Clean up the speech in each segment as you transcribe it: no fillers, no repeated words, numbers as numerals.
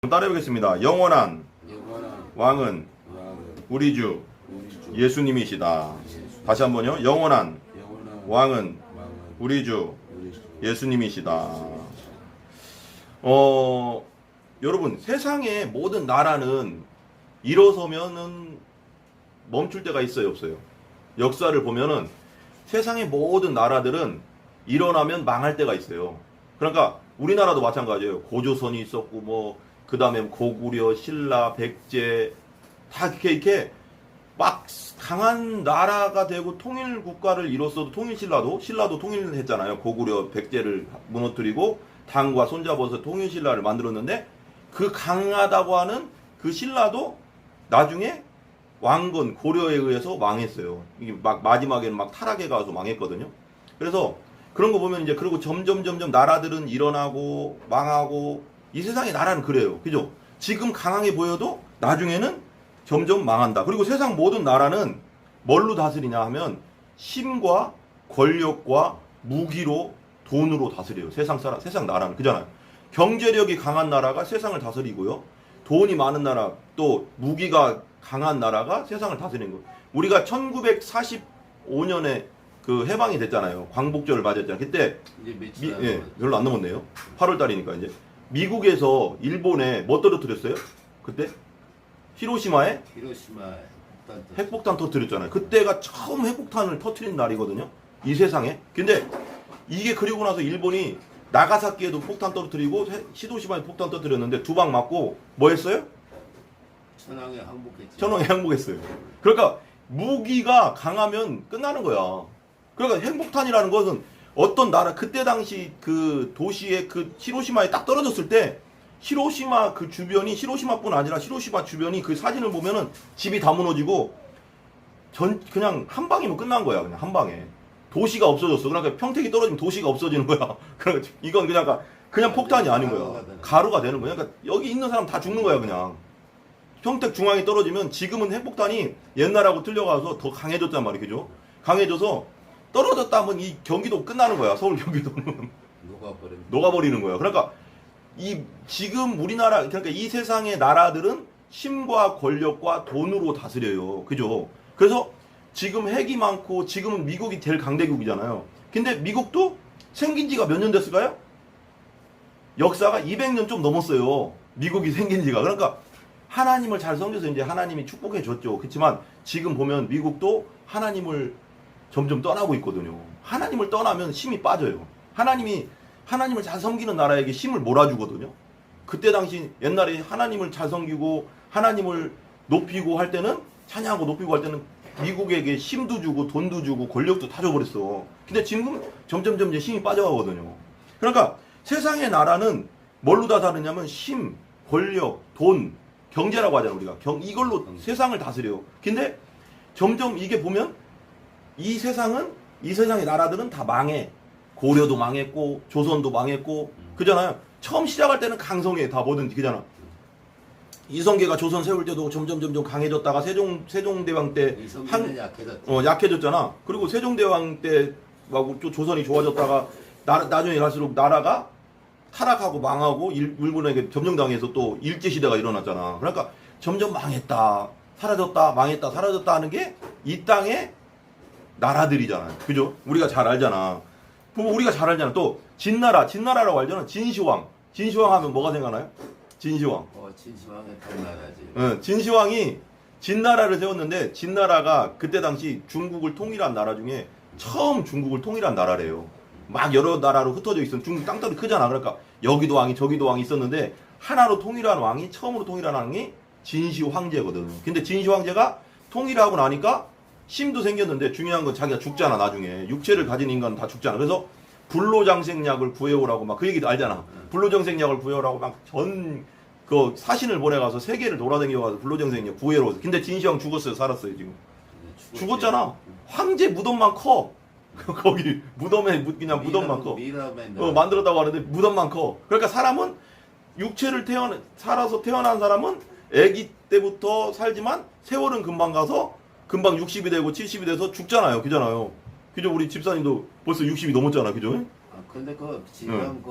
따라해보겠습니다. 영원한 영원한 왕은 왕은 우리 주 우리 주 예수님이시다. 예수. 다시 한번요. 영원한 영원한 왕은 왕은 우리 주 우리 주 예수님이시다. 여러분, 세상의 모든 나라는 일어서면은 멈출 때가 있어요, 없어요? 역사를 보면은 세상의 모든 나라들은 일어나면 망할 때가 있어요. 그러니까 우리나라도 마찬가지예요. 고조선이 있었고 뭐 그다음에 고구려, 신라, 백제 다 이렇게 막 강한 나라가 되고 통일 국가를 이뤘어도 신라도 통일을 했잖아요. 고구려, 백제를 무너뜨리고 당과 손잡아서 통일 신라를 만들었는데 그 강하다고 하는 그 신라도 나중에 왕건 고려에 의해서 망했어요. 이게 막 마지막에는 막 타락해 가서 망했거든요. 그래서 그런 거 보면 이제 그리고 점점 나라들은 일어나고 망하고 이 세상의 나라는 그래요. 그죠? 지금 강하게 보여도 나중에는 점점 망한다. 그리고 세상 모든 나라는 뭘로 다스리냐 하면 힘과 권력과 무기로 돈으로 다스려요. 세상 나라는 그잖아요. 경제력이 강한 나라가 세상을 다스리고요. 돈이 많은 나라 또 무기가 강한 나라가 세상을 다스리는 거예요. 우리가 1945년에 그 해방이 됐잖아요. 광복절을 맞았잖아요. 그때 이제 며칠 안 남았죠. 별로 안 남았네요. 8월 달이니까 이제 미국에서 일본에 뭐 떨어뜨렸어요? 그때 히로시마에 히로시마에 핵폭탄 터뜨렸잖아요. 그때가 처음 핵폭탄을 터뜨린 날이거든요. 이 세상에. 근데 이게 그리고 나서 일본이 나가사키에도 폭탄 떨어뜨리고 히로시마에 폭탄 터뜨렸는데 두 방 맞고 뭐 했어요? 천황에 항복했지. 천황에 항복했어요. 그러니까 무기가 강하면 끝나는 거야. 그러니까 핵폭탄이라는 것은 어떤 나라 그때 당시 그 도시의 그 히로시마에 딱 떨어졌을 때 히로시마 그 주변이 히로시마뿐 아니라 히로시마 주변이 그 사진을 보면은 집이 다 무너지고 그냥 한 방이면 끝난 거야. 그냥 한 방에 도시가 없어졌어. 그러니까 평택이 떨어지면 도시가 없어지는 거야. 그러니까 이건 그냥 폭탄이 아닌 거야. 가루가 되는 거야. 그러니까 여기 있는 사람 다 죽는 거야 그냥. 평택 중앙이 떨어지면 지금은 핵폭탄이 옛날하고 틀려가서 더 강해졌단 말이에요. 그죠? 강해져서 떨어졌다 하면 이 경기도 끝나는 거야. 서울 경기도는. 녹아버리는 거야. 그러니까 지금 우리나라, 그러니까 이 세상의 나라들은 힘과 권력과 돈으로 다스려요. 그죠? 그래서 지금 핵이 많고 지금은 미국이 제일 강대국이잖아요. 근데 미국도 생긴 지가 몇 년 됐을까요? 역사가 200년 좀 넘었어요. 미국이 생긴 지가. 그러니까 하나님을 잘 섬겨서 이제 하나님이 축복해 줬죠. 그렇지만 지금 보면 미국도 하나님을 점점 떠나고 있거든요. 하나님을 떠나면 힘이 빠져요. 하나님을 잘 섬기는 나라에게 힘을 몰아주거든요. 그때 당시 옛날에 하나님을 잘 섬기고 하나님을 높이고 할 때는 찬양하고 높이고 할 때는 미국에게 힘도 주고 돈도 주고 권력도 다 줘버렸어. 근데 지금 점점 이제 힘이 빠져가거든요. 그러니까 세상의 나라는 뭘로 다 다르냐면 힘, 권력, 돈, 경제라고 하잖아 우리가. 이걸로 세상을 다스려요. 근데 점점 이게 보면 이 세상의 나라들은 다 망해. 고려도 망했고 조선도 망했고 그잖아요. 처음 시작할 때는 강성해 다 뭐든지 그잖아. 이성계가 조선 세울 때도 점점 강해졌다가 세종대왕 때 약해졌잖아. 그리고 세종대왕 때하고 조선이 좋아졌다가 나중에 갈수록 나라가 타락하고 망하고 일본에게 점령당해서 또 일제시대가 일어났잖아. 그러니까 점점 망했다 사라졌다 망했다 사라졌다 하는 게 이 땅의 나라들이잖아요. 그죠? 우리가 잘 알잖아. 또 진나라라고 알잖아. 진시황 하면 뭐가 생각나요? 진시황. 진시황의 당나라지. 응, 진시황이 진나라를 세웠는데 진나라가 그때 당시 중국을 통일한 나라 중에 처음 중국을 통일한 나라래요. 막 여러 나라로 흩어져 있었는 중국 땅덩이 크잖아. 그러니까 여기도 왕이 저기도 왕이 있었는데 하나로 통일한 왕이 처음으로 통일한 왕이 진시황제거든. 근데 진시황제가 통일하고 나니까 힘도 생겼는데 중요한 건 자기가 죽잖아. 나중에 육체를 가진 인간은 다 죽잖아. 그래서 불로장생약을 구해오라고 막 그 얘기도 알잖아. 불로장생약을 구해오라고 막 그 사신을 보내가서 세계를 돌아다녀가서 불로장생약 구해오라. 근데 진시황 죽었어요? 살았어요 지금? 죽었잖아. 황제 무덤만 커. 거기 무덤에 그냥 무덤만 커. 만들었다고 하는데 무덤만 커. 그러니까 사람은 육체를 살아서 태어난 사람은 아기 때부터 살지만 세월은 금방 가서 금방 60이 되고 70이 돼서 죽잖아요. 그잖아요. 그죠? 우리 집사님도 벌써 60이 넘었잖아. 그죠? 아, 근데 그 지금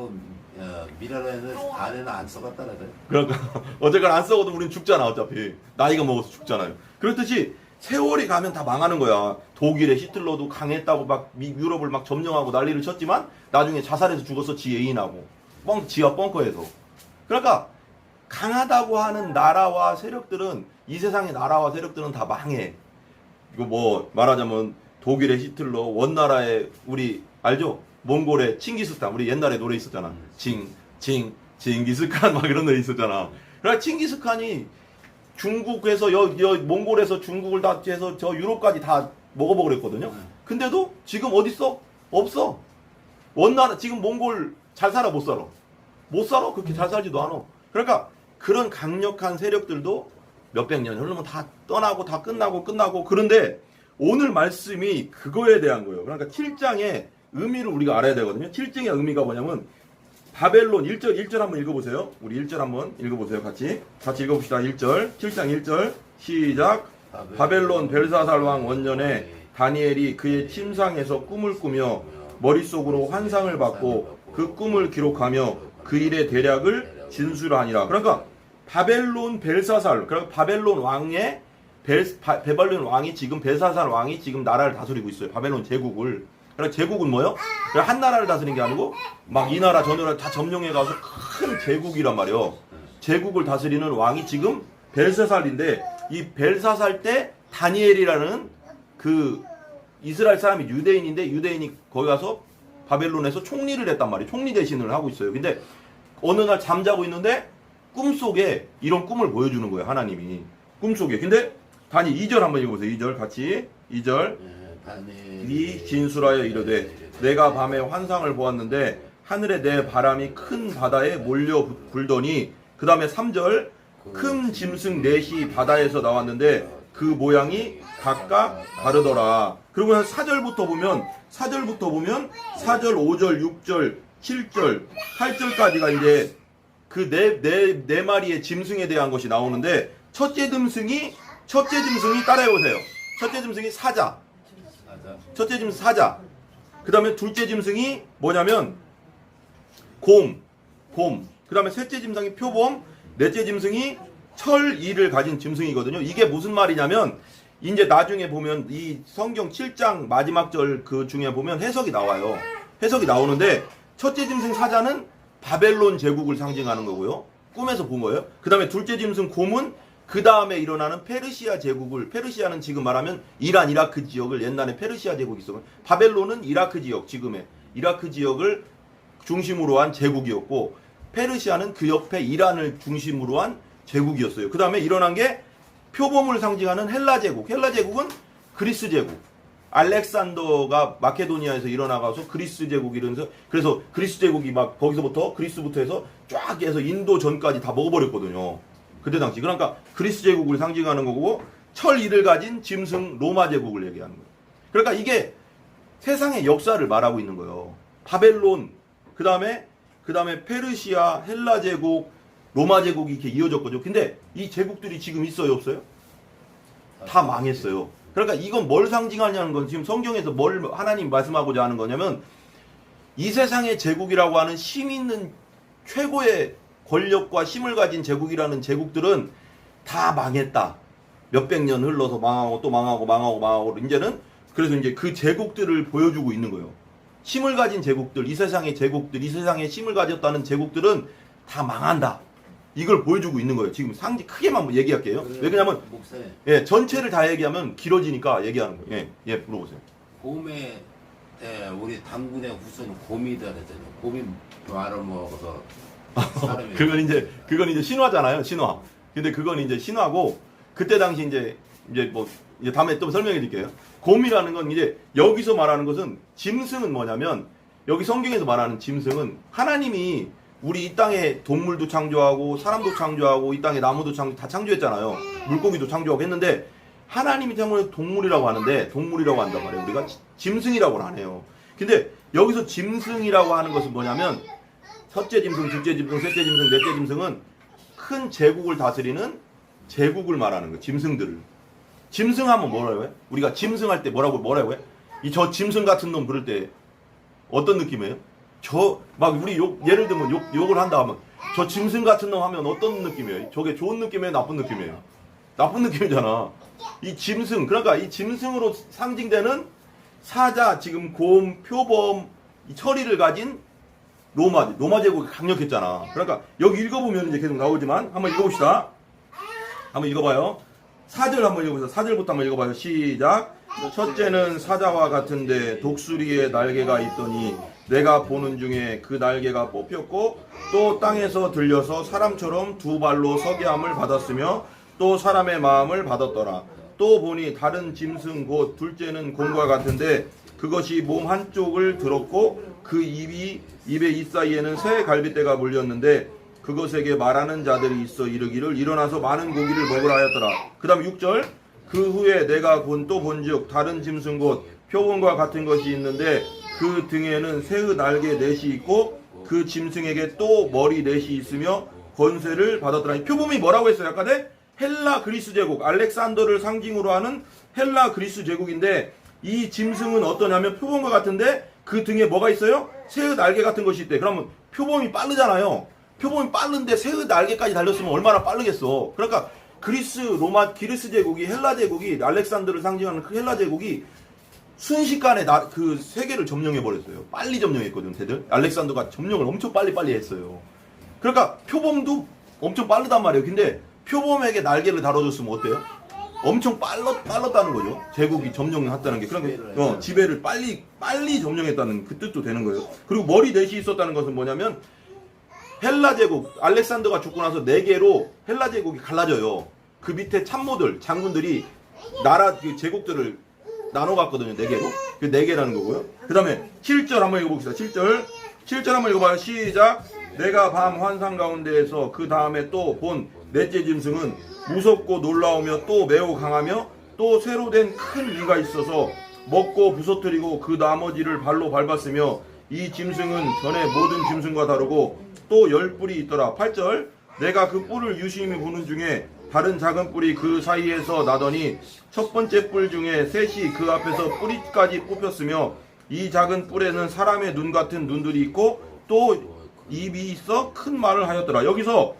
미라라는 안에는 안 써갔다라더래. 그러니까 어쨌거나 안 썩어도 우린 죽잖아 어차피 나이가 먹어서 죽잖아요. 그렇듯이 세월이 가면 다 망하는 거야. 독일의 히틀러도 강했다고 막 유럽을 막 점령하고 난리를 쳤지만 나중에 자살해서 죽었어. 지 애인하고 지하 벙커에서. 그러니까 강하다고 하는 나라와 세력들은 이 세상의 나라와 세력들은 다 망해. 이거 뭐 말하자면 독일의 히틀러, 원나라의 우리 알죠? 몽골의 칭기스칸. 우리 옛날에 노래 있었잖아. 칭기스칸 막 이런 노래 있었잖아. 그러니까 칭기스칸이 중국에서 몽골에서 중국을 다 해서 저 유럽까지 다 먹어보고 그랬거든요. 근데도 지금 어디 있어? 없어. 원나라 지금 몽골 잘 살아 못 살아? 못 살아. 그렇게 잘 살지도 않아. 그러니까 그런 강력한 세력들도 몇백 년 흐르면 다 떠나고 다 끝나고 그런데 오늘 말씀이 그거에 대한 거예요. 그러니까 7장의 의미를 우리가 알아야 되거든요. 7장의 의미가 뭐냐면 바벨론 1절 한번 읽어보세요. 우리 1절 한번 읽어보세요. 같이 읽어봅시다. 1절 7장 1절 시작. 바벨론 벨사살 왕 원년에 다니엘이 그의 침상에서 꿈을 꾸며 머릿속으로 환상을 받고 그 꿈을 기록하며 그 일의 대략을 진술하니라. 그러니까 바벨론 벨사살, 그러니까 바벨론 왕의 바벨론 왕이 지금 벨사살 왕이 지금 나라를 다스리고 있어요. 바벨론 제국을. 그러니까 제국은 뭐요? 한 나라를 다스리는 게 아니고 막 이 나라 저 나라 다 점령해 가서 큰 제국이란 말이요. 제국을 다스리는 왕이 지금 벨사살인데 이 벨사살 때 다니엘이라는 그 이스라엘 사람이 유대인인데 유대인이 거기 가서 바벨론에서 총리를 했단 말이에요. 총리 대신을 하고 있어요. 근데 어느 날 잠자고 있는데 꿈속에 이런 꿈을 보여주는 거예요. 하나님이. 꿈속에. 근데 다니 2절 한번 읽어보세요. 2절 같이. 2절. 이 진술하여 이르되 내가 밤에 환상을 보았는데 하늘에 내 바람이 큰 바다에 몰려 불더니 그 다음에 3절 큰 짐승 넷이 바다에서 나왔는데 그 모양이 각각 다르더라. 그리고 4절부터 보면 4절, 5절, 6절, 7절, 8절까지가 이제 그 네 마리의 짐승에 대한 것이 나오는데 첫째 짐승이 따라해보세요. 첫째 짐승이 사자. 첫째 짐승 사자. 그 다음에 둘째 짐승이 뭐냐면 곰. 그 다음에 셋째 짐승이 표범. 넷째 짐승이 철이를 가진 짐승이거든요. 이게 무슨 말이냐면 이제 나중에 보면 이 성경 7장 마지막 절 그 중에 보면 해석이 나와요. 해석이 나오는데 첫째 짐승 사자는 바벨론 제국을 상징하는 거고요. 꿈에서 본 거예요. 그 다음에 둘째 짐승 곰은 그 다음에 일어나는 페르시아 제국을, 페르시아는 지금 말하면 이란, 이라크 지역을 옛날에 페르시아 제국이 있었고 바벨론은 이라크 지역, 지금의 이라크 지역을 중심으로 한 제국이었고 페르시아는 그 옆에 이란을 중심으로 한 제국이었어요. 그 다음에 일어난 게 표범을 상징하는 헬라 제국. 헬라 제국은 그리스 제국. 알렉산더가 마케도니아에서 일어나가서 그리스 제국이 이러면서 그래서 그리스 제국이 막 거기서부터 그리스부터 해서 쫙 해서 인도 전까지 다 먹어버렸거든요. 그때 당시. 그러니까 그리스 제국을 상징하는 거고 철이를 가진 짐승 로마 제국을 얘기하는 거예요. 그러니까 이게 세상의 역사를 말하고 있는 거예요. 바벨론, 그 다음에 페르시아, 헬라 제국, 로마 제국이 이렇게 이어졌거든요. 근데 이 제국들이 지금 있어요, 없어요? 다 망했어요. 그러니까 이건 뭘 상징하냐는 건 지금 성경에서 뭘 하나님 말씀하고자 하는 거냐면 이 세상의 제국이라고 하는 힘 있는 최고의 권력과 힘을 가진 제국이라는 제국들은 다 망했다. 몇백 년 흘러서 망하고 또 망하고 이제는 그래서 이제 그 제국들을 보여주고 있는 거예요. 힘을 가진 제국들, 이 세상의 제국들, 이 세상에 힘을 가졌다는 제국들은 다 망한다. 이걸 보여주고 있는 거예요. 지금 상징 크게만 얘기할게요. 왜냐면 예, 전체를 다 얘기하면 길어지니까 얘기하는 거예요. 예, 물어보세요. 곰에 우리 당군의 후손 곰이다 그랬잖아요. 곰이 말을 먹어서 사람이 그건 이제 신화잖아요. 신화. 근데 그건 이제 신화고 그때 당시 이제 다음에 또 설명해 드릴게요. 곰이라는 건 이제 여기서 말하는 것은 짐승은 뭐냐면 여기 성경에서 말하는 짐승은 하나님이 우리 이 땅에 동물도 창조하고 사람도 창조하고 이 땅에 나무도 다 창조했잖아요. 물고기도 창조하고 했는데 하나님이 때문에 동물이라고 하는데 동물이라고 한단 말이에요. 우리가 짐승이라고는 안 해요. 근데 여기서 짐승이라고 하는 것은 뭐냐면 첫째 짐승, 둘째 짐승, 셋째 짐승, 넷째 짐승은 큰 제국을 다스리는 제국을 말하는 거예요. 짐승들을. 짐승하면 뭐라고 해요? 우리가 짐승할 때 뭐라고 해요? 저 짐승 같은 놈 그럴 때 어떤 느낌이에요? 막 우리 예를 들면 욕을 한다 하면 저 짐승 같은 놈 하면 어떤 느낌이에요? 저게 좋은 느낌이에요? 나쁜 느낌이에요? 나쁜 느낌이잖아. 이 짐승, 그러니까 이 짐승으로 상징되는 사자, 지금 곰, 표범, 이 처리를 가진 로마 제국이 강력했잖아. 그러니까 여기 읽어보면 이제 계속 나오지만 한번 읽어봅시다. 한번 읽어봐요. 4절 한번 읽어보세요. 4절부터 한번 읽어봐요. 시작. 첫째는 사자와 같은데 독수리의 날개가 있더니 내가 보는 중에 그 날개가 뽑혔고 또 땅에서 들려서 사람처럼 두 발로 서게 함을 받았으며 또 사람의 마음을 받았더라. 또 보니 다른 짐승 곧 둘째는 곰과 같은데 그것이 몸 한쪽을 들었고 그 입에 이 사이에는 새 갈빗대가 물렸는데 그것에게 말하는 자들이 있어 이르기를 일어나서 많은 고기를 먹으라 하였더라. 그 다음 6절. 그 후에 내가 또 본즉 다른 짐승 곧 표범과 같은 것이 있는데 그 등에는 새의 날개 넷이 있고 그 짐승에게 또 머리 넷이 있으며 권세를 받았더라. 표범이 뭐라고 했어요? 아까 헬라 그리스 제국, 알렉산더를 상징으로 하는 헬라 그리스 제국인데 이 짐승은 어떠냐면 표범과 같은데 그 등에 뭐가 있어요? 새의 날개 같은 것이 있대. 그러면 표범이 빠르잖아요. 표범이 빠른데 새의 날개까지 달렸으면 얼마나 빠르겠어. 그러니까 그리스 제국이, 헬라 제국이, 알렉산더를 상징하는 그 헬라 제국이 순식간에 그 세계를 점령해 버렸어요. 빨리 점령했거든, 걔들. 알렉산더가 점령을 엄청 빨리 했어요. 그러니까 표범도 엄청 빠르단 말이에요. 근데 표범에게 날개를 다뤄줬으면 어때요? 엄청 빨랐다는 거죠. 제국이 점령했다는 게. 그러니까 지배를 빨리 점령했다는 그 뜻도 되는 거예요. 그리고 머리 넷이 있었다는 것은 뭐냐면 헬라 제국, 알렉산더가 죽고 나서 4개로 헬라 제국이 갈라져요. 그 밑에 참모들, 장군들이 나라 그 제국들을 나눠 갔거든요. 4개로. 그 4개라는 거고요. 그 다음에 7절 한번 읽어봅시다. 7절 한번 읽어봐요. 시작. 내가 밤 환상 가운데에서 그 다음에 또 본 넷째 짐승은 무섭고 놀라우며 또 매우 강하며 또 새로 된 큰 위가 있어서 먹고 부서뜨리고 그 나머지를 발로 밟았으며 이 짐승은 전에 모든 짐승과 다르고 또 10뿔이 있더라. 8절. 내가 그 뿔을 유심히 보는 중에 다른 작은 뿔이 그 사이에서 나더니 첫 번째 뿔 중에 셋이 그 앞에서 뿌리까지 뽑혔으며 이 작은 뿔에는 사람의 눈 같은 눈들이 있고 또 입이 있어 큰 말을 하였더라. 여기서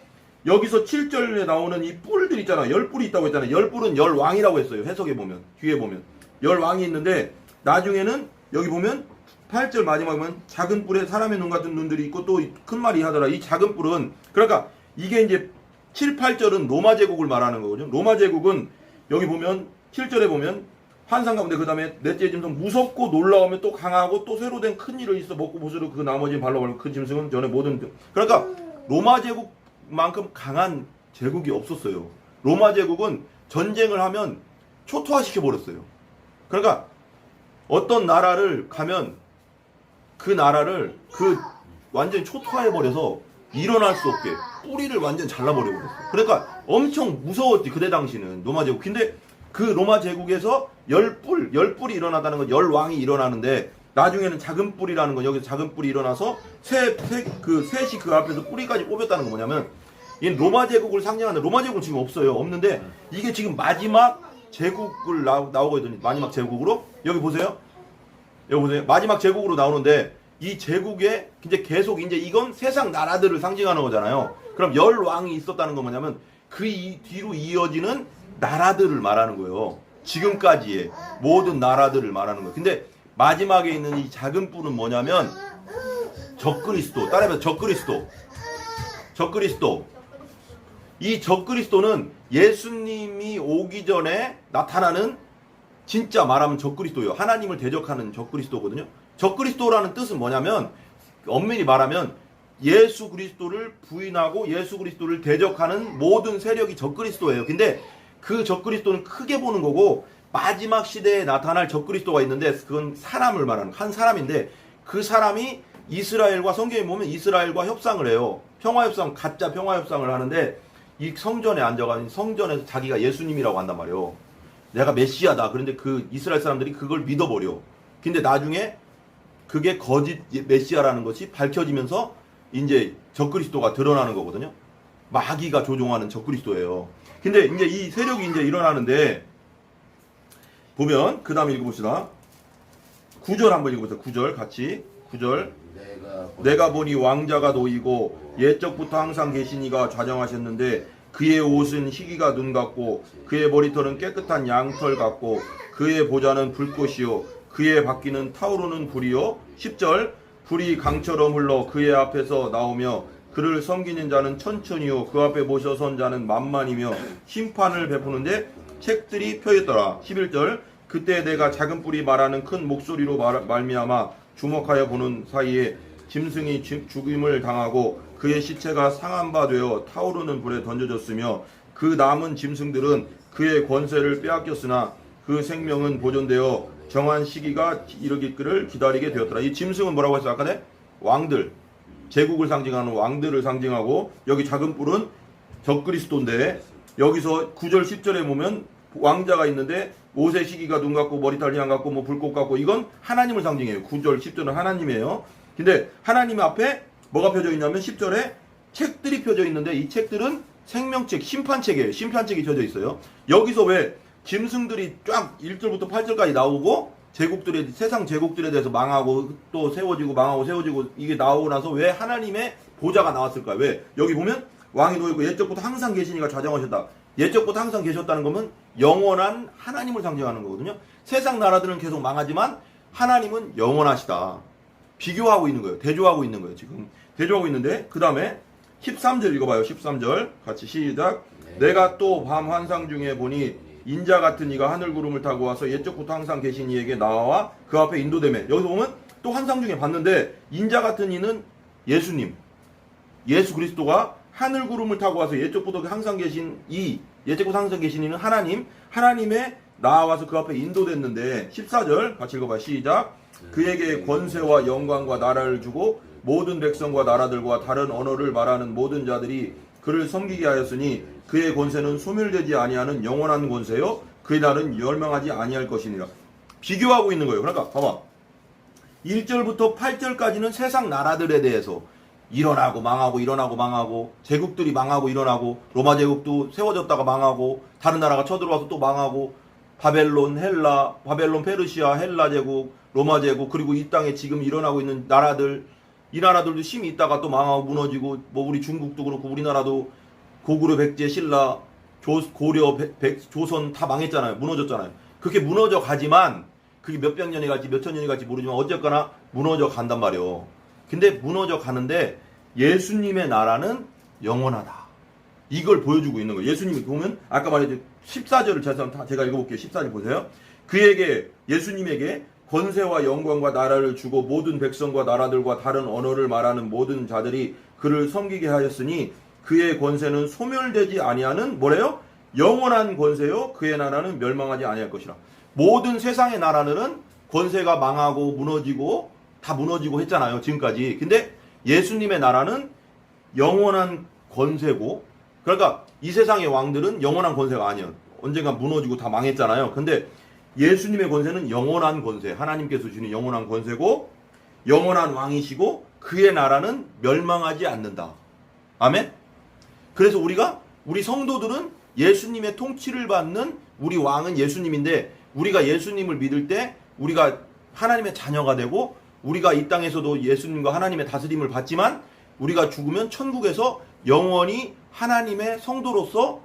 7절에 나오는 이 뿔들 있잖아. 10뿔이 있다고 했잖아요. 10뿔은 10왕이라고 했어요. 해석해 보면, 뒤에 보면 10왕이 있는데 나중에는 여기 보면 8절 마지막에 보면 작은 뿔에 사람의 눈 같은 눈들이 있고 또 큰 말이 하더라. 이 작은 뿔은 그러니까 이게 이제 7, 8절은 로마 제국을 말하는 거거든요. 로마 제국은 여기 보면 7절에 보면 환상 가운데 그 다음에 넷째 짐승 무섭고 놀라우며 또 강하고 또 새로 된 큰 일을 있어 먹고 부스르고 그 나머지 발로 밟고 그 짐승은 전에 모든 그러니까 로마 제국만큼 강한 제국이 없었어요. 로마 제국은 전쟁을 하면 초토화시켜 버렸어요. 그러니까 어떤 나라를 가면 그 나라를 완전히 초토화해 버려서 일어날 수 없게 뿌리를 완전 잘라버려 버렸어요. 그러니까 엄청 무서웠지 그때 당시는 로마 제국. 근데 그 로마 제국에서 10뿔이 일어나다는 건 10왕이 일어나는데 나중에는 작은 뿔이라는 건 여기서 작은 뿔이 일어나서 셋이 그 앞에서 뿌리까지 뽑혔다는 건 뭐냐면 이 로마 제국을 상징하는 로마 제국은 지금 없어요. 없는데 이게 지금 마지막 제국을 나오거든요. 마지막 제국으로 여기 보세요. 마지막 제국으로 나오는데 이 제국에 이제 계속 이제 이건 세상 나라들을 상징하는 거잖아요. 그럼 10왕이 있었다는 건 뭐냐면 그 뒤로 이어지는 나라들을 말하는 거예요. 지금까지의 모든 나라들을 말하는 거예요. 근데 마지막에 있는 이 작은 뿔은 뭐냐면 적그리스도. 따라해봐요. 적그리스도. 이 적그리스도는 예수님이 오기 전에 나타나는 진짜 말하면 적그리스도예요. 하나님을 대적하는 적그리스도거든요. 적그리스도라는 뜻은 뭐냐면 엄밀히 말하면 예수 그리스도를 부인하고 예수 그리스도를 대적하는 모든 세력이 적그리스도예요. 근데 그 적그리스도는 크게 보는 거고 마지막 시대에 나타날 적그리스도가 있는데 그건 사람을 말하는 한 사람인데 그 사람이 이스라엘과 성경에 보면 이스라엘과 협상을 해요. 평화협상, 가짜 평화협상을 하는데 이 성전에 앉아가지고 성전에서 자기가 예수님이라고 한단 말이에요. 내가 메시아다. 그런데 그 이스라엘 사람들이 그걸 믿어버려. 근데 나중에 그게 거짓 메시아라는 것이 밝혀지면서 이제 적그리스도가 드러나는 거거든요. 마귀가 조종하는 적그리스도예요. 근데 이제 이 세력이 이제 일어나는데 보면 그 다음에 읽어봅시다. 9절 한번 읽어보세요. 9절 같이. 9절 내가 보니 왕자가 놓이고 옛적부터 항상 계신 이가 좌정하셨는데 그의 옷은 희기가 눈 같고 그의 머리털은 깨끗한 양털 같고 그의 보좌는 불꽃이요 그의 바퀴는 타오르는 불이요 10절 불이 강처럼 흘러 그의 앞에서 나오며 그를 섬기는 자는 천천히요 그 앞에 모셔 선 자는 만만이며 심판을 베푸는데 책들이 펴있더라 11절 그때 내가 작은 뿔이 말하는 큰 목소리로 말미암아 주목하여 보는 사이에 짐승이 죽임을 당하고 그의 시체가 상한 바 되어 타오르는 불에 던져졌으며 그 남은 짐승들은 그의 권세를 빼앗겼으나 그 생명은 보존되어 정한 시기가 이르기를 기다리게 되었더라. 이 짐승은 뭐라고 했어요? 아까 네? 왕들, 제국을 상징하는 왕들을 상징하고 여기 작은 뿔은 적그리스도인데 여기서 9절 10절에 보면 왕자가 있는데 옷의 시기가 눈 같고 머리털 향 같고 뭐 불꽃 같고 이건 하나님을 상징해요. 9절 10절은 하나님이에요. 근데 하나님 앞에 뭐가 펴져 있냐면 10절에 책들이 펴져 있는데 이 책들은 생명책, 심판책이에요. 심판책이 펴져 있어요. 여기서 왜 짐승들이 쫙 1절부터 8절까지 나오고 제국들의 세상 제국들에 대해서 망하고 또 세워지고 망하고 세워지고 이게 나오고 나서 왜 하나님의 보좌가 나왔을까요? 왜? 여기 보면 왕이 놓이고 옛적부터 항상 계시니가 좌정하셨다. 옛적부터 항상 계셨다는 거면 영원한 하나님을 상징하는 거거든요. 세상 나라들은 계속 망하지만 하나님은 영원하시다. 비교하고 있는 거예요. 대조하고 있는 거예요. 지금 대조하고 있는데 그 다음에 13절 읽어봐요. 13절 같이 시작. 내가 또 밤 환상 중에 보니 인자 같은 이가 하늘 구름을 타고 와서 옛적부터 항상 계신 이에게 나와 그 앞에 인도되매. 여기서 보면 또 환상 중에 봤는데 인자 같은 이는 예수님, 예수 그리스도가 하늘 구름을 타고 와서 옛적부터 항상 계신 이 옛적부터 항상 계신 이는 하나님의 나와서 그 앞에 인도됐는데 14절 같이 읽어봐요. 시작. 그에게 권세와 영광과 나라를 주고 모든 백성과 나라들과 다른 언어를 말하는 모든 자들이 그를 섬기게 하였으니 그의 권세는 소멸되지 아니하는 영원한 권세요 그의 날은 멸망하지 아니할 것이니라. 비교하고 있는 거예요. 그러니까 봐봐 1절부터 8절까지는 세상 나라들에 대해서 일어나고 망하고 일어나고 망하고 제국들이 망하고 일어나고 로마 제국도 세워졌다가 망하고 다른 나라가 쳐들어와서 또 망하고 바벨론, 헬라, 바벨론, 페르시아, 헬라 제국, 로마 제국 그리고 이 땅에 지금 일어나고 있는 나라들 이 나라들도 심히 있다가 또 망하고 무너지고 뭐 우리 중국도 그렇고 우리나라도 고구려, 백제, 신라, 고려, 조선 다 망했잖아요. 무너졌잖아요. 그렇게 무너져 가지만 그게 몇백 년이 갈지 몇천 년이 갈지 모르지만 어쨌거나 무너져 간단 말이에요. 근데 무너져 가는데 예수님의 나라는 영원하다. 이걸 보여주고 있는 거예요. 예수님이 보면 아까 말했죠. 14절을 제가 읽어볼게요. 14절 보세요. 그에게 예수님에게 권세와 영광과 나라를 주고 모든 백성과 나라들과 다른 언어를 말하는 모든 자들이 그를 섬기게 하였으니 그의 권세는 소멸되지 아니하는 뭐래요? 영원한 권세요. 그의 나라는 멸망하지 아니할 것이라. 모든 세상의 나라들은 권세가 망하고 무너지고 다 무너지고 했잖아요. 지금까지. 근데 예수님의 나라는 영원한 권세고 그러니까 이 세상의 왕들은 영원한 권세가 아니에요. 언젠가 무너지고 다 망했잖아요. 근데 예수님의 권세는 영원한 권세. 하나님께서 주신 영원한 권세고 영원한 왕이시고 그의 나라는 멸망하지 않는다. 아멘? 그래서 우리 성도들은 예수님의 통치를 받는 우리 왕은 예수님인데 우리가 예수님을 믿을 때 우리가 하나님의 자녀가 되고 우리가 이 땅에서도 예수님과 하나님의 다스림을 받지만 우리가 죽으면 천국에서 영원히 하나님의 성도로서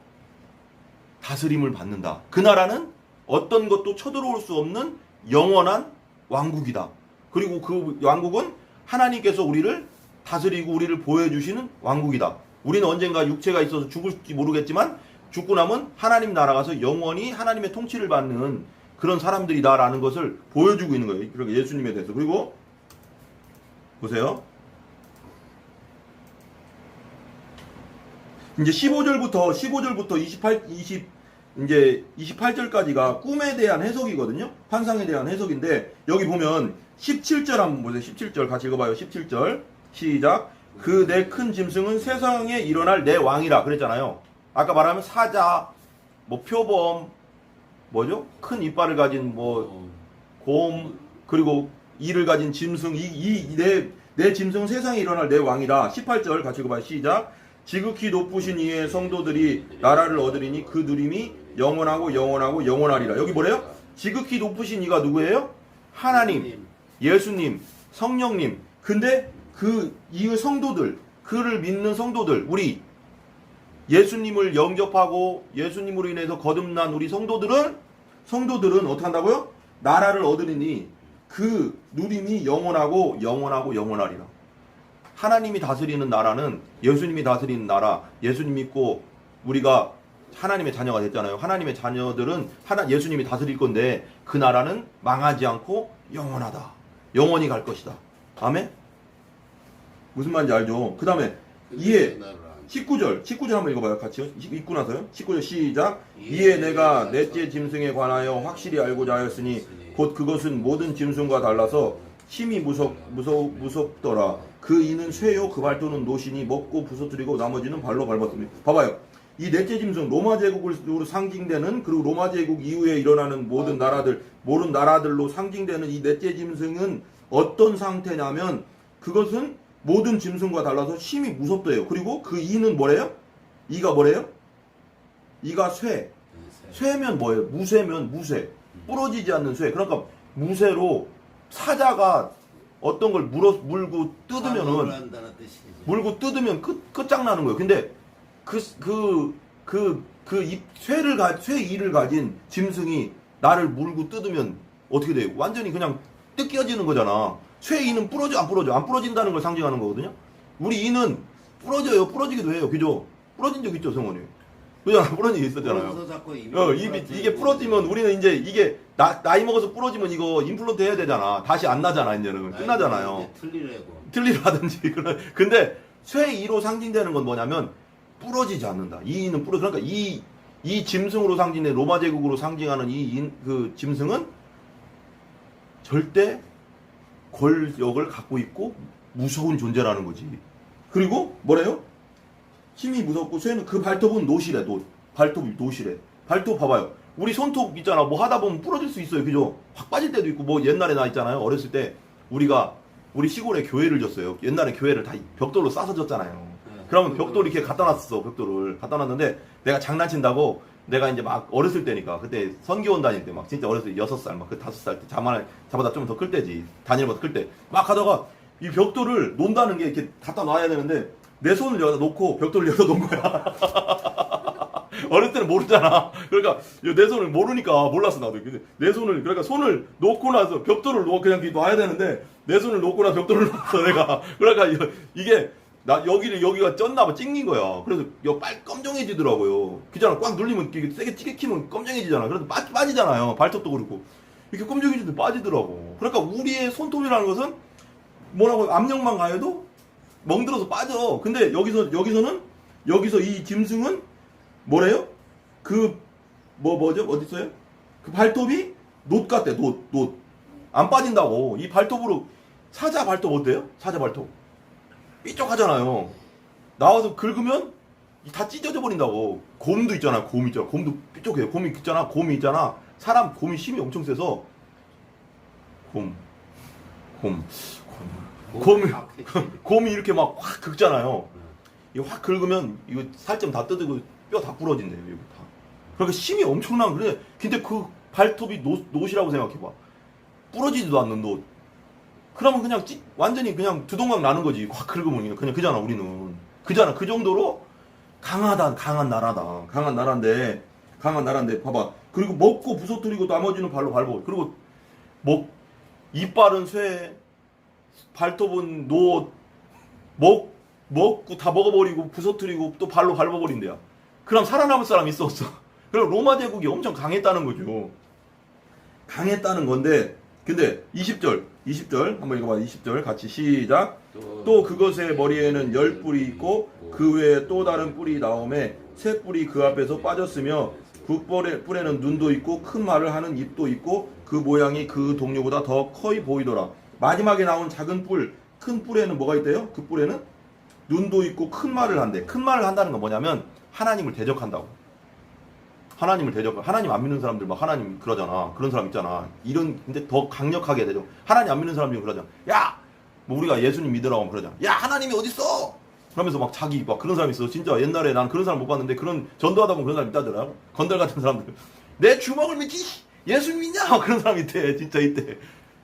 다스림을 받는다. 그 나라는 어떤 것도 쳐들어올 수 없는 영원한 왕국이다. 그리고 그 왕국은 하나님께서 우리를 다스리고 우리를 보호해주시는 왕국이다. 우리는 언젠가 육체가 있어서 죽을지 모르겠지만 죽고 나면 하나님 나라 가서 영원히 하나님의 통치를 받는 그런 사람들이다라는 것을 보여주고 있는 거예요. 그러니까 예수님에 대해서. 그리고 보세요. 이제 15절부터 28절까지가 꿈에 대한 해석이거든요. 환상에 대한 해석인데 여기 보면 17절 한번 보세요. 17절 같이 읽어봐요. 17절 시작. 그 내 큰 짐승은 세상에 일어날 내 왕이라 그랬잖아요. 아까 말하면 사자, 뭐 표범, 뭐죠? 큰 이빨을 가진 뭐 곰, 그리고 이를 가진 짐승, 내 짐승은 세상에 일어날 내 왕이라. 18절 같이 읽어봐요. 시작. 지극히 높으신 이의 성도들이 나라를 얻으리니 그 누림이 영원하고 영원하고 영원하리라. 여기 뭐래요? 지극히 높으신 이가 누구예요? 하나님, 예수님, 성령님. 근데 이 성도들, 그를 믿는 성도들, 우리 예수님을 영접하고 예수님으로 인해서 거듭난 우리 성도들은 어떻게 한다고요? 나라를 얻으리니 그 누림이 영원하고 영원하리라. 하나님이 다스리는 나라는, 예수님이 다스리는 나라, 예수님 믿고 우리가 하나님의 자녀가 됐잖아요. 하나님의 자녀들은 예수님이 다스릴 건데 그 나라는 망하지 않고 영원하다. 영원히 갈 것이다. 아멘? 무슨 말인지 알죠? 그 다음에 이에 19절 한번 읽어봐요. 같이요. 읽고 나서요. 19절 시작. 이에 내가 넷째 짐승에 관하여 확실히 알고자 하였으니 곧 그것은 모든 짐승과 달라서 심히 무섭더라. 그 이는 쇠요 그 발도는 노시니 먹고 부서뜨리고 나머지는 발로 밟았습니다. 봐봐요. 이 넷째 짐승 로마 제국으로 상징되는, 그리고 로마 제국 이후에 일어나는 모든 나라들로 상징되는 이 넷째 짐승은 어떤 상태냐면 그것은 모든 짐승과 달라서 심히 무섭대요. 그리고 그 이는 뭐래요? 이가 뭐래요? 이가 쇠. 쇠면 뭐예요? 무쇠면 무쇠. 부러지지 않는 쇠. 그러니까 무쇠로 사자가 어떤 걸 물고 뜯으면 끝장나는 거예요. 근데 쇠 이를 가진 짐승이 나를 물고 뜯으면 어떻게 돼요? 완전히 그냥 뜯겨지는 거잖아. 쇠 이는 부러져 안 부러져? 안 부러진다는 걸 상징하는 거거든요. 우리 이는 부러져요. 부러지기도 해요. 그죠? 부러진 적 있죠, 성원이? 그잖아. 부러진 게 있었잖아요. 이게 부러지면 우리는 이제 이게 나이 먹어서 부러지면 이거 임플란트 해야 되잖아. 다시 안 나잖아. 이제는 끝나잖아요. 틀리라든지. 근데 쇠 이로 상징되는 건 뭐냐면 부러지지 않는다. 이 이는 그러니까 이 짐승으로 상징된 로마 제국으로 상징하는 그 짐승은 절대 권력을 갖고 있고 무서운 존재라는 거지. 그리고 뭐래요? 힘이 무섭고 쇠는 그 발톱은 노시래. 발톱이 노시래. 발톱 봐봐요. 우리 손톱 있잖아. 뭐 하다 보면 부러질 수 있어요. 그죠? 확 빠질 때도 있고. 뭐 옛날에 나 있잖아요. 어렸을 때 우리 시골에 교회를 졌어요. 옛날에 교회를 다 벽돌로 싸서 졌잖아요. 그러면 벽돌 이렇게 갖다 놨어. 벽돌을 갖다 놨는데 내가 장난친다고, 내가 이제 막 어렸을 때니까 그때 선교원 다닐 때 막 진짜 어렸을 때 6살 막 그 5살 때 자마다 좀 더 클 때지. 다니엘보다 클 때 막 하다가 이 벽돌을 논다는 게 이렇게 갖다 놔야 되는데 내 손을 여기다 놓고 벽돌을 여기다 놓은 거야. 어렸을 때는 모르잖아. 그러니까 내 손을 모르니까 몰랐어 나도. 내 손을, 그러니까 손을 놓고 나서 벽돌을 그냥 놔야 되는데 내 손을 놓고 나서 벽돌을 놨어 내가. 그러니까 이게 여기가 쪘나봐. 찡긴 거야. 그래서 검정해지더라고요. 그잖아. 꽉 눌리면 세게 찌개키면 검정해지잖아. 그래서 빠지잖아요. 발톱도 그렇고. 이렇게 검정해지는데 빠지더라고. 그러니까 우리의 손톱이라는 것은 뭐라고 압력만 가해도 멍들어서 빠져. 근데 여기서 이 짐승은 뭐래요? 뭐죠? 어디 있어요? 그 발톱이 놋 같대. 놋. 안 빠진다고. 이 발톱으로 사자 발톱 어때요? 사자 발톱. 삐쩍하잖아요. 나와서 긁으면 다 찢어져 버린다고. 곰도 있잖아. 곰도 삐쩍해요. 곰이 있잖아. 사람 곰이 힘이 엄청 세서 곰이 이렇게 막 확 긁잖아요. 이거 확 긁으면 이거 살점 다 뜯고 뼈 다 부러진대요. 이거 다. 그러니까 힘이 엄청난 그래. 근데 그 발톱이 놋이라고 생각해봐. 부러지지도 않는 놋. 그러면 그냥 완전히 그냥 두동강 나는 거지. 확 긁으면 그냥 그잖아. 우리는 그잖아. 그 정도로 강한 나라인데 봐봐. 그리고 먹고 부서뜨리고 나머지는 발로 밟고. 그리고 이빨은 쇠, 발톱은 놋, 먹고 다 먹어버리고 부서뜨리고 또 발로 밟아버린대요. 그럼 살아남을 사람이 있었어. 그럼 로마 제국이 엄청 강했다는 거죠. 강했다는 건데, 근데 20절 한번 읽어봐. 20절 같이 시작. 또 그것의 머리에는 10뿔이 있고 그 외에 또 다른 뿔이 나오매 새 뿔이 그 앞에서 빠졌으며 그 뿔에는 눈도 있고 큰 말을 하는 입도 있고 그 모양이 그 동료보다 더 커이 보이더라. 마지막에 나온 작은 뿔, 큰 뿔에는 뭐가 있대요? 그 뿔에는 눈도 있고 큰 말을 한대. 큰 말을 한다는 건 뭐냐면 하나님을 대적한다고. 하나님 안 믿는 사람들 막 하나님 그러잖아. 그런 사람 있잖아. 근데 더 강력하게 대적. 하나님 안 믿는 사람들이 그러잖아. 야! 뭐 우리가 예수님 믿으라고 하면 그러잖아. 야! 하나님이 어딨어? 그러면서 막 그런 사람이 있어. 진짜 옛날에 난 그런 사람 못 봤는데 전도하다 보면 그런 사람 있다더라고. 건달 같은 사람들. 내 주먹을 믿지? 예수 믿냐? 그런 사람 있대. 진짜 있대.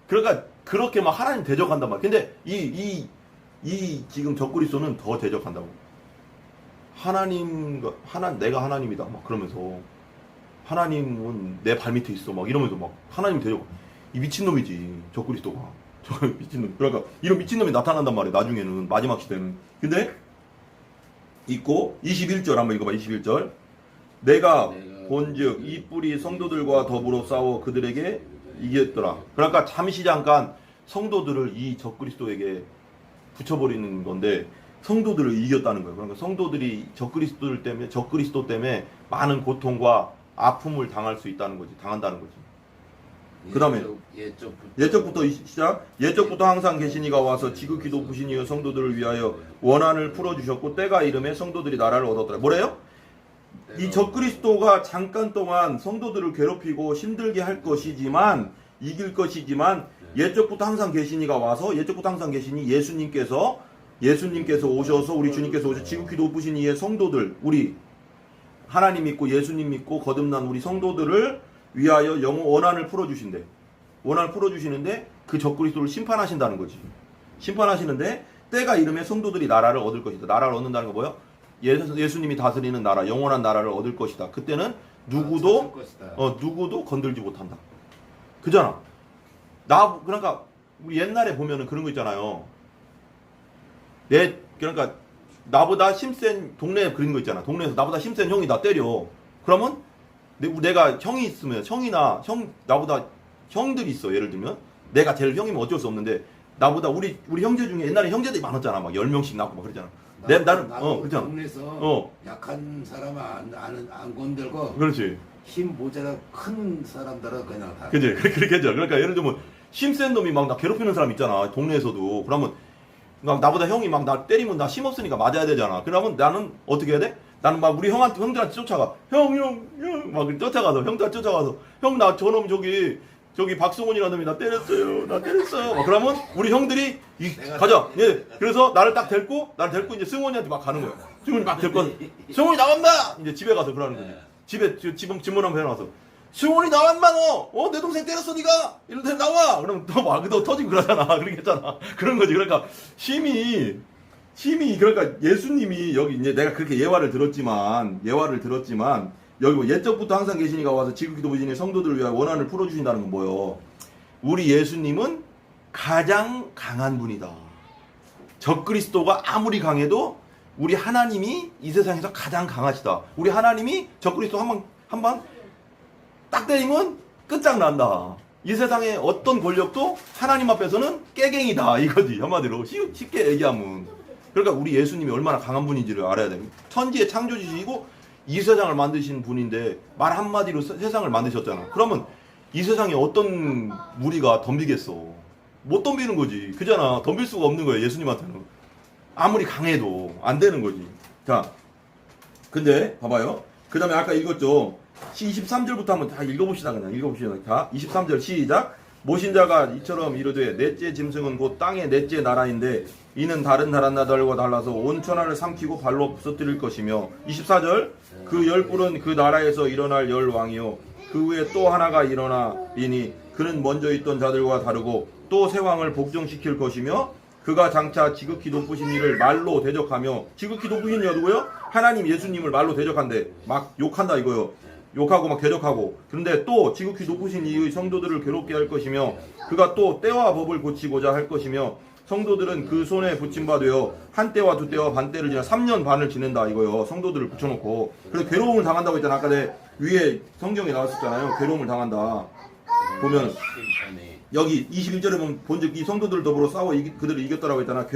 그러니까 그렇게 막 하나님 대적한단 말이야. 근데 이 지금 적그리스도는 더 대적한다고. 내가 하나님이다. 막 그러면서 하나님은 내 발밑에 있어. 막 이러면서 막 하나님 대적. 이 미친놈이지. 적그리스도가. 저 미친놈. 그러니까 이런 미친놈이 나타난단 말이야. 나중에는 마지막 시대는. 근데 있고 21절 한번 읽어봐. 21절. 내가 본즉 이 뿔이 성도들과 더불어 싸워 그들에게 이겼더라. 그러니까 잠깐 성도들을 이 적그리스도에게 붙여버리는 건데 성도들을 이겼다는 거예요. 그러니까 성도들이 적그리스도 때문에 많은 고통과 아픔을 당한다는 거지. 그 다음에 예적부터 시작. 예적부터 항상 계시니가 와서 지극히 높으신 이여 성도들을 위하여 원한을 풀어주셨고 때가 이름에 성도들이 나라를 얻었더라. 뭐래요? 이 적그리스도가 잠깐 동안 성도들을 괴롭히고 힘들게 할 것이지만 이길 것이지만 예적부터 항상 계시니가 와서 예적부터 항상 계시니 예수님께서 오셔서 우리 주님께서 오셔서 지극히 높으신 이의 성도들 우리 하나님 믿고 예수님 믿고 거듭난 우리 성도들을 위하여 원한을 풀어주신대. 원한을 풀어주시는데 그 적그리스도를 심판하신다는 거지. 심판하시는데 때가 이름에 성도들이 나라를 얻을 것이다. 나라를 얻는다는 거 뭐예요? 예수님이 다스리는 나라, 영원한 나라를 얻을 것이다. 그때는 누구도 건들지 못한다. 그잖아. 그러니까 우리 옛날에 보면은 그런 거 있잖아요. 그러니까 나보다 힘센 동네에 그런 거 있잖아. 동네에서 나보다 힘센 형이 나 때려. 그러면 내가 형이 있으면 나보다 형들이 있어. 예를 들면 내가 제일 형이면 어쩔 수 없는데 나보다 우리 형제 중에 옛날에 형제들이 많았잖아. 막 10명씩 낳고 막 그러잖아. 나는 그렇잖아. 동네에서 약한 사람 안 건들고 그렇지. 힘 모자라 큰 사람들은 그냥 다. 그지. 그렇게 하죠. 그러니까 예를 들면 힘센 놈이 막 나 괴롭히는 사람 있잖아. 동네에서도. 그러면 막 나보다 형이 막 나 때리면 나 힘없으니까 맞아야 되잖아. 그러면 나는 어떻게 해야 돼? 나는 막 우리 형들한테 쫓아가. 형 막 쫓아가서 형들한테 쫓아가서 형 나 저놈 저기 박승원이라는 놈이 나 때렸어요. 막 그러면 우리 형들이 가자. 예. 그래서 나를 데리고 이제 승원이한테 막 가는 거야. 승원이 막 데리고 가서 승원이 나간다. 이제 집에 가서 그러는 거지. 집에 집문 한번 해놔서 승원이 나왔마 너. 내 동생 때렸어 네가. 이런데 나와. 그러면 또 터지고 그러잖아. 그렇게 했잖아. 그런 거지. 그러니까 힘이 그러니까 예수님이 여기 이제 내가 그렇게 예화를 들었지만 여기 뭐 옛적부터 항상 계시니가 와서 지극히 높으신 성도들을 위하여 원한을 풀어주신다는 건 뭐예요? 우리 예수님은 가장 강한 분이다. 적그리스도가 아무리 강해도 우리 하나님이 이 세상에서 가장 강하시다. 우리 하나님이 적그리스도 한 번 딱 때리면 끝장난다. 이 세상의 어떤 권력도 하나님 앞에서는 깨갱이다. 이거지. 한마디로 쉽게 얘기하면. 그러니까 우리 예수님이 얼마나 강한 분인지를 알아야 됩니다. 천지의 창조주시고 이 세상을 만드신 분인데 말 한마디로 세상을 만드셨잖아. 그러면 이 세상에 어떤 무리가 덤비겠어. 못 덤비는 거지. 그잖아. 덤빌 수가 없는 거야. 예수님한테는. 아무리 강해도 안 되는 거지. 자, 근데 봐봐요. 그 다음에 아까 읽었죠. 23절부터 한번 다 읽어봅시다. 자, 23절 시작. 모신 자가 이처럼 이르되 넷째 짐승은 곧 땅의 넷째 나라인데 이는 다른 나라들과 달라서 온 천하를 삼키고 발로 부서뜨릴 것이며 24절 그 10뿔은 그 나라에서 일어날 10왕이요 그 후에 또 하나가 일어나리니 그는 먼저 있던 자들과 다르고 또 새 왕을 복종시킬 것이며 그가 장차 지극히 높으신 이를 말로 대적하며 지극히 높으신 이가 누구요? 하나님 예수님을 말로 대적한대. 막 욕한다 이거요. 욕하고 막 대적하고. 그런데 또 지극히 높으신 이의 성도들을 괴롭게 할 것이며 그가 또 때와 법을 고치고자 할 것이며 성도들은 그 손에 붙임바 되어 한 때와 두 때와 반 때를 지나 3년 반을 지낸다 이거요. 성도들을 붙여놓고. 그래서 괴로움을 당한다고 했잖아. 아까 내 위에 성경에 나왔었잖아요. 괴로움을 당한다. 보면 여기 21절에 보면 본즉 이 성도들 더불어 싸워 그들을 이겼다라고 했잖아.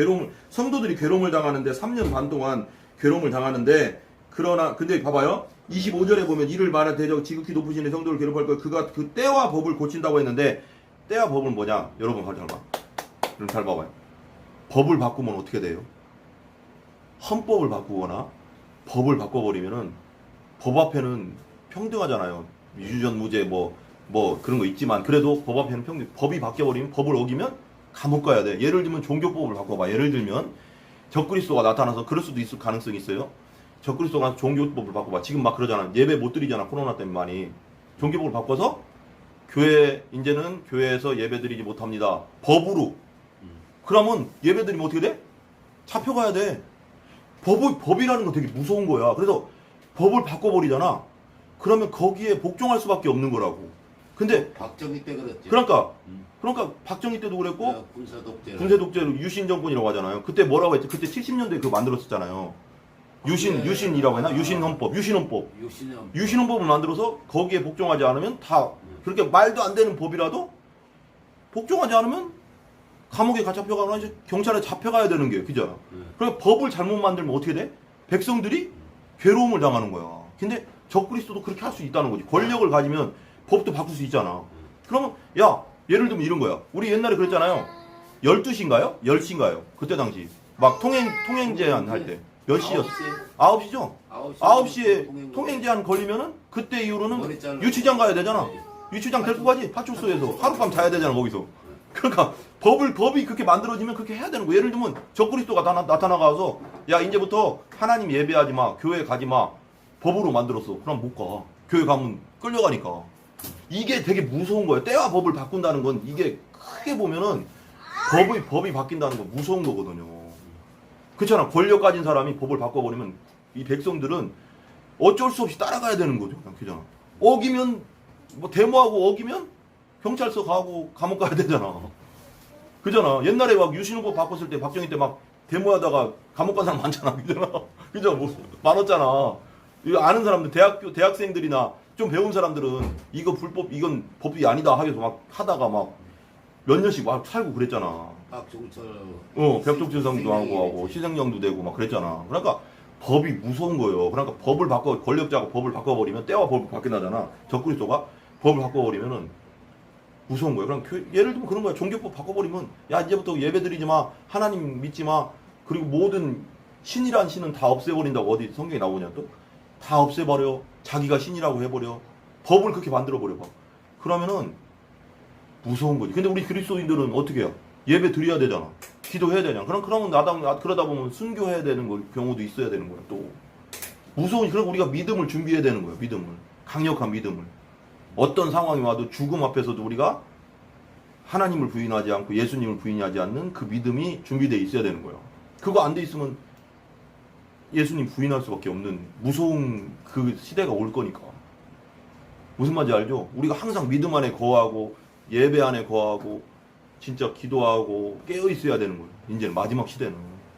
성도들이 괴로움을 당하는데 3년 반 동안 괴로움을 당하는데 근데 봐봐요. 25절에 보면 이를 말할 대적 지극히 높으신 성도를 괴롭할 거 그가 그 때와 법을 고친다고 했는데 때와 법은 뭐냐? 여러분 잘 봐. 그럼 잘 봐봐요. 법을 바꾸면 어떻게 돼요? 헌법을 바꾸거나 법을 바꿔버리면은 법 앞에는 평등하잖아요. 유전 무죄 뭐 그런 거 있지만 그래도 법 앞에는 평등. 법이 바뀌어버리면 법을 어기면 감옥 가야 돼. 예를 들면 종교법을 바꿔봐. 예를 들면 적그리스도가 나타나서 그럴 수도 있을 가능성이 있어요. 적그리스도가 종교법을 바꿔봐. 지금 막 그러잖아. 예배 못 드리잖아. 코로나 때문에 많이. 종교법을 바꿔서 이제는 교회에서 예배드리지 못합니다. 법으로. 그러면 예배드리면 어떻게 돼? 잡혀가야 돼. 법이라는 건 되게 무서운 거야. 그래서 법을 바꿔버리잖아. 그러면 거기에 복종할 수밖에 없는 거라고. 근데 박정희 때 그랬죠. 그러니까 박정희 때도 그랬고 군사 독재로 유신 정권이라고 하잖아요. 그때 뭐라고 했지? 그때 70년대에 그거 만들었었잖아요. 유신이라고 했나? 유신헌법. 유신헌법을 만들어서 거기에 복종하지 않으면 다 그렇게 말도 안 되는 법이라도 복종하지 않으면 감옥에 잡혀가거나 이제 경찰에 잡혀가야 되는 게 그죠? 그러니까 법을 잘못 만들면 어떻게 돼? 백성들이 괴로움을 당하는 거야. 근데 적그리스도도 그렇게 할 수 있다는 거지. 권력을 가지면 법도 바꿀 수 있잖아. 그러면 야 예를 들면 이런 거야. 우리 옛날에 그랬잖아요. 12시인가요? 10시인가요? 그때 당시 막 통행 제한 할 때 몇 시였어? 9시죠? 9시에 통행 제한 걸리면은 그때 이후로는 유치장 가야 되잖아. 유치장 데리고 가지. 파출소에서 하룻밤 자야 되잖아 거기서. 그러니까 법이 그렇게 만들어지면 그렇게 해야 되는 거야. 예를 들면 적그리스도가 나타나가서 야 이제부터 하나님 예배하지 마, 교회 가지 마. 법으로 만들었어. 그럼 못 가. 교회 가면 끌려가니까. 이게 되게 무서운 거예요. 때와 법을 바꾼다는 건 이게 크게 보면은 법이 바뀐다는 건 무서운 거거든요. 그렇잖아. 권력 가진 사람이 법을 바꿔버리면 이 백성들은 어쩔 수 없이 따라가야 되는 거죠. 그잖아. 어기면 뭐 데모하고 어기면 경찰서 가고 감옥 가야 되잖아. 그잖아. 옛날에 막 유신헌법 바꿨을 때 박정희 때 막 데모하다가 감옥 간 사람 많잖아. 그잖아. 그죠? 뭐 많았잖아. 이거 아는 사람들 대학생들이나 좀 배운 사람들은 이거 불법 이건 법이 아니다 하면서 막 하다가 막 몇 년씩 막 살고 그랬잖아. 벽종철상도 하고 시생령도 되고 막 그랬잖아. 그러니까 법이 무서운 거예요. 그러니까 법을 바꿔 권력자가 법을 바꿔버리면 때와 법을 바뀐다잖아. 적그리스도가 법을 바꿔버리면은 무서운 거예요. 그럼 예를 들면 그런 거야. 종교법 바꿔버리면 야 이제부터 예배드리지 마, 하나님 믿지 마. 그리고 모든 신이란 신은 다 없애버린다고 어디 성경에 나오냐 또? 다 없애버려. 자기가 신이라고 해버려. 법을 그렇게 만들어버려 봐. 그러면은 무서운 거지. 근데 우리 그리스도인들은 어떻게 해요? 예배 드려야 되잖아. 기도해야 되잖아. 그러면 그러다 보면 순교해야 되는 경우도 있어야 되는 거야 또. 무서운, 그럼 우리가 믿음을 준비해야 되는 거야. 믿음을. 강력한 믿음을. 어떤 상황이 와도 죽음 앞에서도 우리가 하나님을 부인하지 않고 예수님을 부인하지 않는 그 믿음이 준비되어 있어야 되는 거야. 그거 안 돼 있으면 예수님 부인할 수밖에 없는 무서운 그 시대가 올 거니까. 무슨 말인지 알죠? 우리가 항상 믿음 안에 거하고 예배 안에 거하고 진짜 기도하고 깨어 있어야 되는 거예요. 이제는 마지막 시대는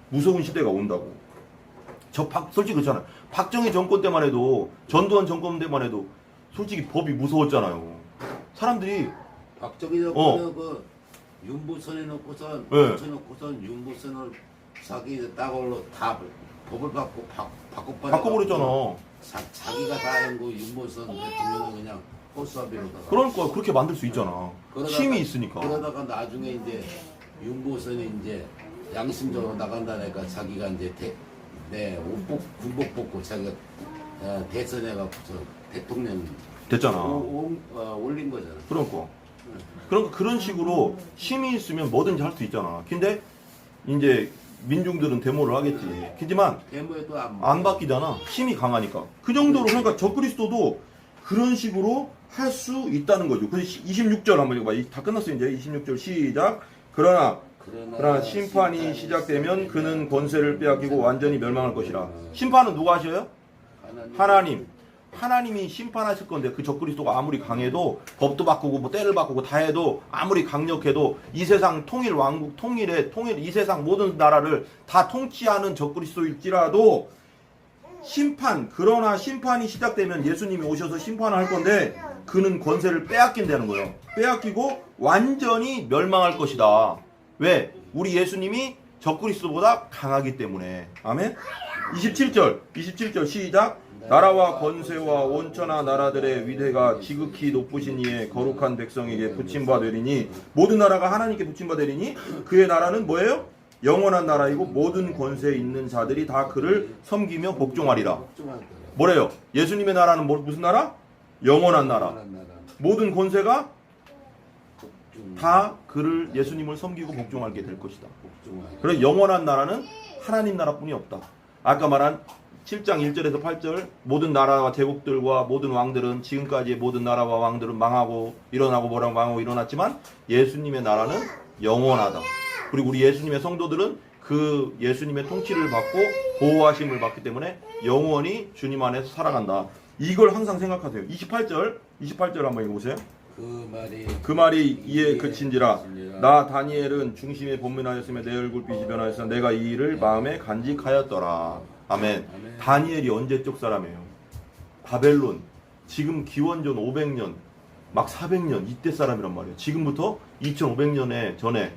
무서운 시대가 온다고. 솔직히 그렇잖아요. 박정희 정권 때만 해도 전두환 정권 때만 해도 솔직히 법이 무서웠잖아요. 사람들이 박정희 정권은 그 윤부선에 놓고선 윤부선을 자기 따걸로 다 법을 바꿔버렸잖아. 자기가 다 한거 윤부선 대통령은 그냥 호수아비로다가. 그러니까 그렇게 만들 수 있잖아. 힘이 있으니까. 그러다가 나중에 이제 윤부선이 이제 양심적으로 나간다니까 자기가 이제 군복 벗고 자기가 대선해갖고서 대통령 됐잖아. 올린 거잖아. 그러니까 그런 식으로 힘이 있으면 뭐든지 할 수 있잖아. 근데 이제 민중들은 데모를 하겠지. 하지만 데모에도 안 바뀌잖아. 힘이 강하니까. 그 정도로 그러니까 적그리스도도 그런 식으로 할 수 있다는 거죠. 그래서 26절 한번 읽어봐. 다 끝났어요 이제. 26절 시작. 그러나 심판이 시작되면 그는 권세를 빼앗기고 완전히 멸망할 것이라. 심판은 누가 하셔요? 하나님이 심판하실 건데 그 적그리스도가 아무리 강해도 법도 바꾸고 뭐 때를 바꾸고 다 해도 아무리 강력해도 이 세상 이 세상 모든 나라를 다 통치하는 적그리스도일지라도 그러나 심판이 시작되면 예수님이 오셔서 심판을 할 건데 그는 권세를 빼앗긴다는 거예요. 빼앗기고 완전히 멸망할 것이다. 왜? 우리 예수님이 적그리스도보다 강하기 때문에. 아멘. 27절 시작. 나라와 권세와 온천하 나라들의 위대가 지극히 높으신 이의 거룩한 백성에게 붙임바 되리니 모든 나라가 하나님께 붙임바 되리니 그의 나라는 뭐예요? 영원한 나라이고 모든 권세 있는 자들이 다 그를 섬기며 복종하리라. 뭐래요? 예수님의 나라는 무슨 나라? 영원한 나라. 모든 권세가 다 그를 예수님을 섬기고 복종하게 될 것이다. 그래서 영원한 나라는 하나님 나라뿐이 없다. 아까 말한 7장 1절에서 8절 모든 나라와 제국들과 모든 왕들은 지금까지의 모든 나라와 왕들은 망하고 일어나고 뭐라고 망하고 일어났지만 예수님의 나라는 영원하다. 그리고 우리 예수님의 성도들은 그 예수님의 통치를 받고 보호하심을 받기 때문에 영원히 주님 안에서 살아간다. 이걸 항상 생각하세요. 28절 한번 읽어보세요. 그 말이 이에 그친지라 나 다니엘은 중심에 본문하였으며 내 얼굴빛이 변하였으나 내가 이 일을 마음에 간직하였더라. 아멘. 다니엘이 언제적 사람이에요? 바벨론 지금 기원전 500년 막 400년 이때 사람이란 말이에요. 지금부터 2500년에 전에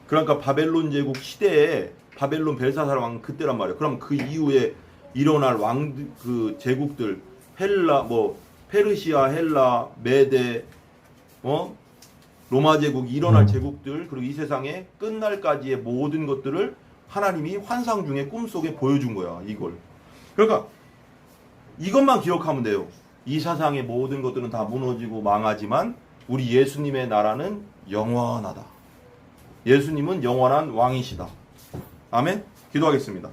그러니까 바벨론 제국 시대에 바벨론 벨사살 왕 그때란 말이에요. 그럼 그 이후에 일어날 왕 그 제국들 헬라 뭐 페르시아 헬라 메데 로마 제국 일어날 제국들 그리고 이 세상의 끝날까지의 모든 것들을 하나님이 환상 중에 꿈속에 보여준 거야. 이걸. 그러니까 이것만 기억하면 돼요. 이 세상의 모든 것들은 다 무너지고 망하지만 우리 예수님의 나라는 영원하다. 예수님은 영원한 왕이시다. 아멘. 기도하겠습니다.